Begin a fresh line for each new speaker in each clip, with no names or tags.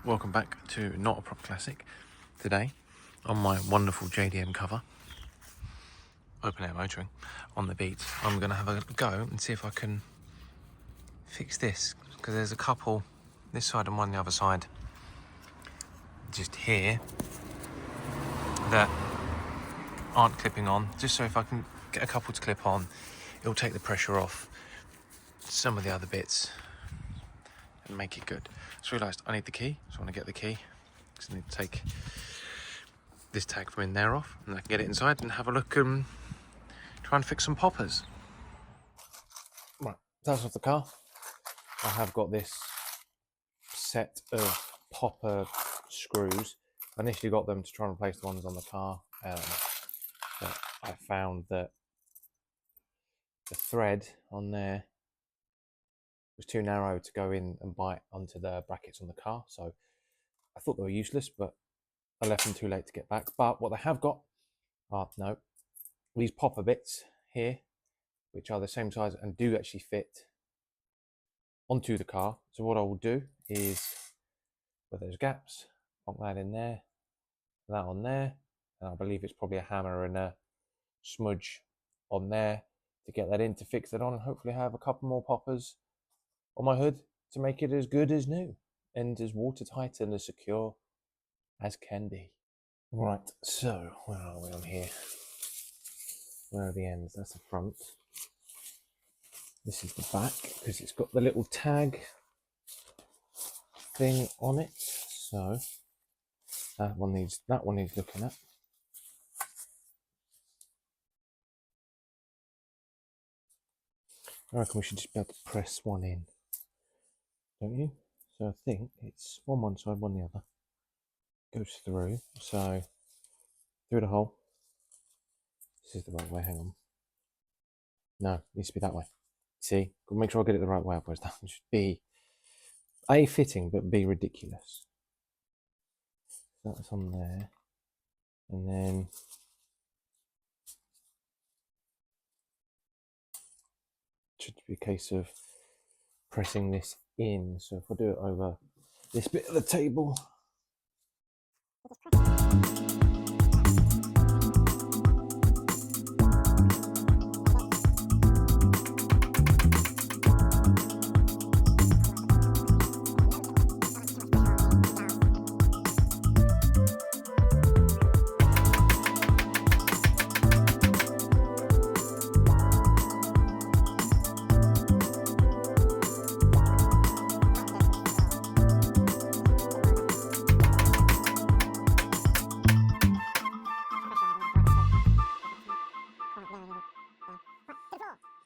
welcome back to Not a Prop Classic. Today, on my wonderful JDM cover, open air motoring on the beach, I'm going to have a go and see if I can fix this, because there's a couple this side and one the other side just here that aren't clipping on. Just so if I can get a couple to clip on, it'll take the pressure off some of the other bits and make it good. Just realised I need the key, so I want to get the key because I need to take this tag from in there off, and I can get it inside and have a look and try and fix some poppers. Right, that's off the car. I have got this set of popper screws. I initially got them to try and replace the ones on the car, but I found that the thread on there was too narrow to go in and bite onto the brackets on the car, so I thought they were useless, but I left them too late to get back. But what they have got are these popper bits here, which are the same size and do actually fit onto the car. So what I will do is, where there's gaps, pop that in there, that on there, and I believe it's probably a hammer and a smudge on there to get that in, to fix it on, and hopefully have a couple more poppers on my hood to make it as good as new and as watertight and as secure as can be. Right, so where are we on here? Where are the ends? That's the front. This is the back, because it's got the little tag thing on it. So that one needs looking at. I reckon we should just be able to press one in, don't you? So I think it's one side, one the other. Goes through, so through the hole. This is the right way, hang on. No, it needs to be that way. See, gotta make sure I get it the right way, otherwise that should be A, fitting, but B, ridiculous. That's on there, and then it should be a case of pressing this in. So if I do it over this bit of the table,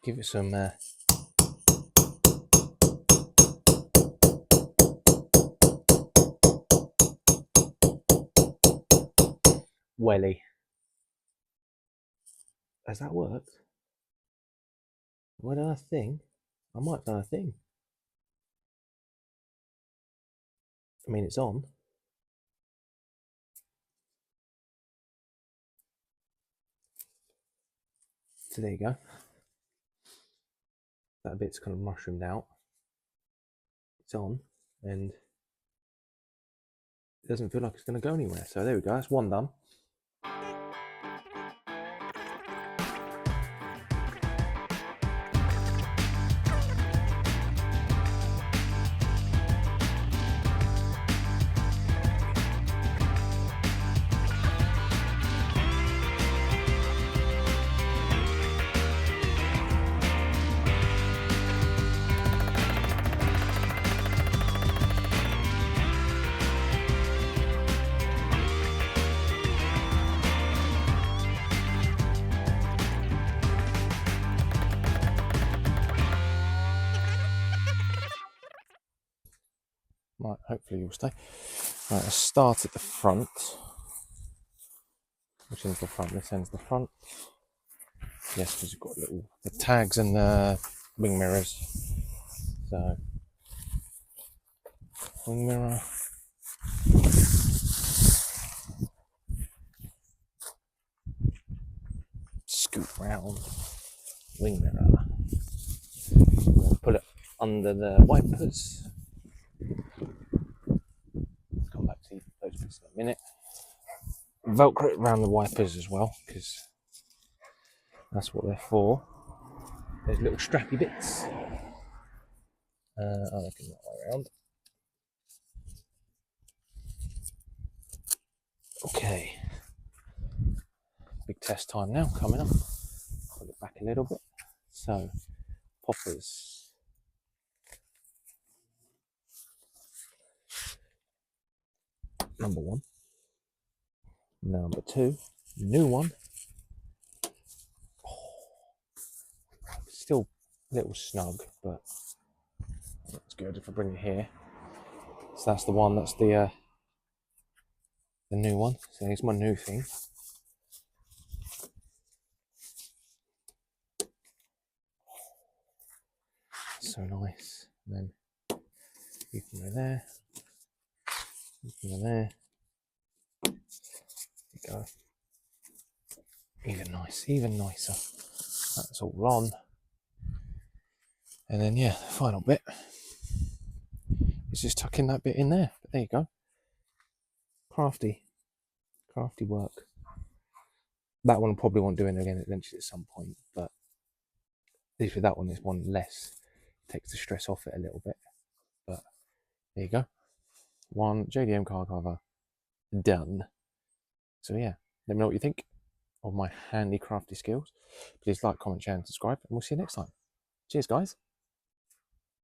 give it some welly. Has that worked? Have I done a thing? I might have done a thing. I mean, it's on. So there you go. That bit's kind of mushroomed out. It's on, and it doesn't feel like it's going to go anywhere. So there we go, that's one done. Right, hopefully you'll stay. Right, let's start at the front. Which end's the front? This end's the front. Yes, because you've got the tags and the wing mirrors. So, wing mirror. Scoot round. Wing mirror. Pull it under the wipers. Just a minute. Velcro it around the wipers as well, because that's what they're for. There's little strappy bits. I reckon that way around. Okay. Big test time now coming up. Pull it back a little bit. So, poppers. Number 1. Number 2. New one. Still a little snug, but that's good if I bring it here. So that's the one, that's the new one. So here's my new thing. So nice. And then you can go there. You can go there. There you go. Even nice, even nicer. That's all on. And then yeah, the final bit is just tucking that bit in there. But there you go. Crafty work. That one probably won't do it again eventually at some point, but at least with that one, there's one less. Takes the stress off it a little bit. But there you go. One JDM car cover done. So yeah, let me know what you think of my handy crafty skills. Please like, comment, share, and subscribe, and we'll see you next time. Cheers, guys.